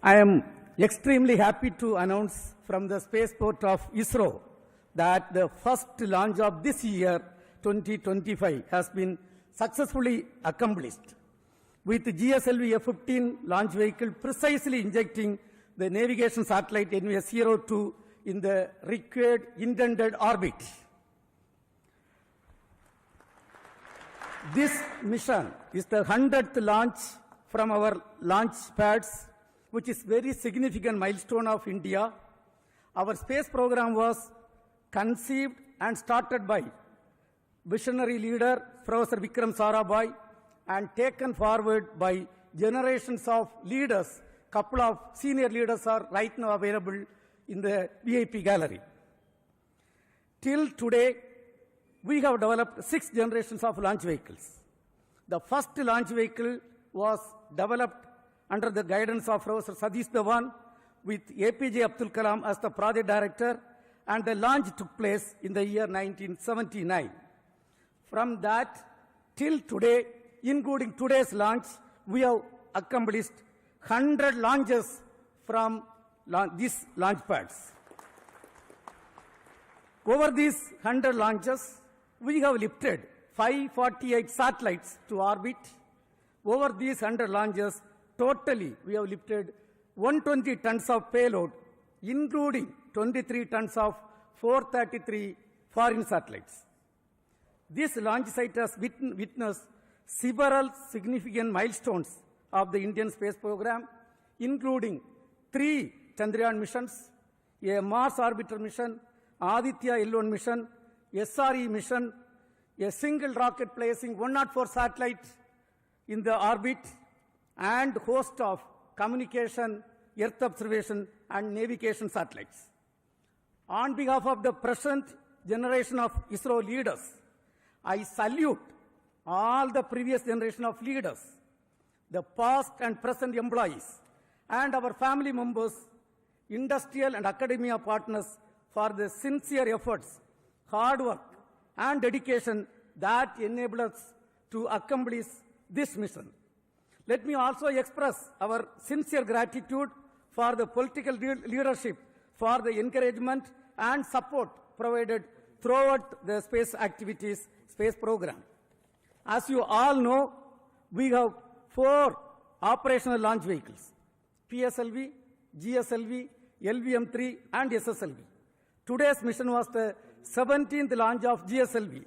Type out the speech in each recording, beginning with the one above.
I am extremely happy to announce from the spaceport of ISRO that the first launch of this year, 2025, has been successfully accomplished, with GSLV-F15 launch vehicle precisely injecting the navigation satellite NavIC in the required intended orbit. This mission is the 100th launch from our launch pads, which is very significant milestone of India. Our space program was conceived and started by visionary leader Professor Vikram Sarabhai and taken forward by generations of leaders. Couple of senior leaders are right now available in the VIP gallery. Till today, we have developed 6 generations of launch vehicles. The first launch vehicle was developed under the guidance of Professor Satish Dhawan with APJ Abdul Kalam as the project director, and the launch took place in the year 1979. From that till today, including today's launch, we have accomplished 100 launches from these launch pads. Over these 100 launches, we have lifted 548 satellites to orbit. Over these 100 launches, totally we have lifted 120 tons of payload, including 23 tons of 433 foreign satellites. This launch site has witnessed several significant milestones of the Indian space program, including 3 Chandrayaan missions, a Mars orbiter mission, Aditya L1 mission, SRE mission, a single rocket placing 104 satellites in the orbit, and host of communication, earth observation, and navigation satellites. On behalf of the present generation of ISRO leaders, I salute all the previous generation of leaders, the past and present employees, and our family members, industrial and academia partners for the sincere efforts, hard work, and dedication that enable us to accomplish this mission. Let me also express our sincere gratitude for the political leadership for the encouragement and support provided throughout the space activities, space program. As you all know, we have 4 operational launch vehicles: PSLV, GSLV, LVM-3, and SSLV. Today's mission was the 17th launch of GSLV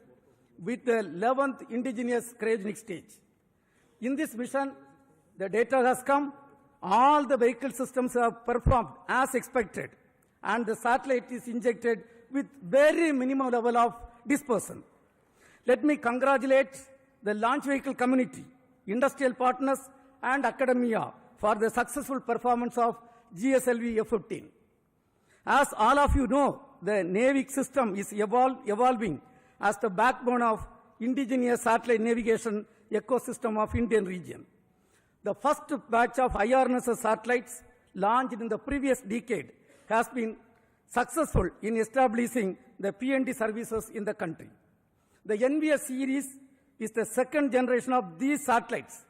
with the 11th indigenous cryogenic stage. In this mission, the data has come, all the vehicle systems have performed as expected, and the satellite is injected with very minimum level of dispersion. Let me congratulate the launch vehicle community, industrial partners, and academia for the successful performance of GSLV-F15. As all of you know, the NavIC system is evolving as the backbone of indigenous satellite navigation ecosystem of Indian region. The first batch of IRNSS satellites launched in the previous decade has been successful in establishing the PNT services in the country. The NVS series is the second generation of these satellites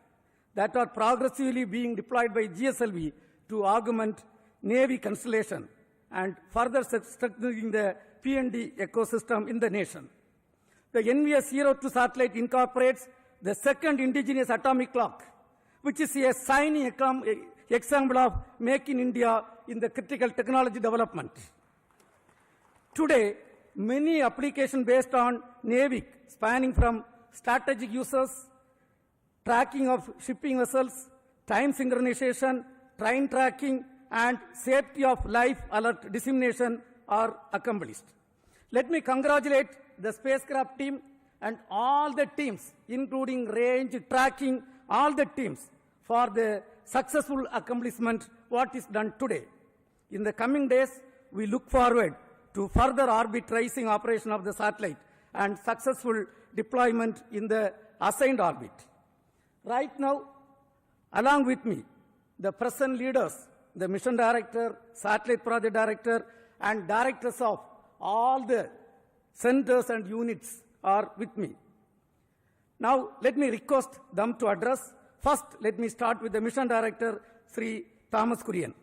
that are progressively being deployed by GSLV to augment Navy constellation and further strengthening the PNT ecosystem in the nation. The NVS-02 satellite incorporates the second indigenous atomic clock, which is a shining example of Make in India in the critical technology development. Today, many applications based on NavIC, spanning from strategic uses, tracking of shipping vessels, time synchronization, train tracking, and safety of life alert dissemination are accomplished. Let me congratulate the spacecraft team and all the teams, including range, tracking, all the teams, for the successful accomplishment what is done today. In the coming days, we look forward to further orbit tracing operation of the satellite and successful deployment in the assigned orbit. Right now, along with me, the present leaders, the mission director, satellite project director, and directors of all the centers and units are with me. Now, let me request them to address. First, let me start with the mission director, Sri Thomas Kurian.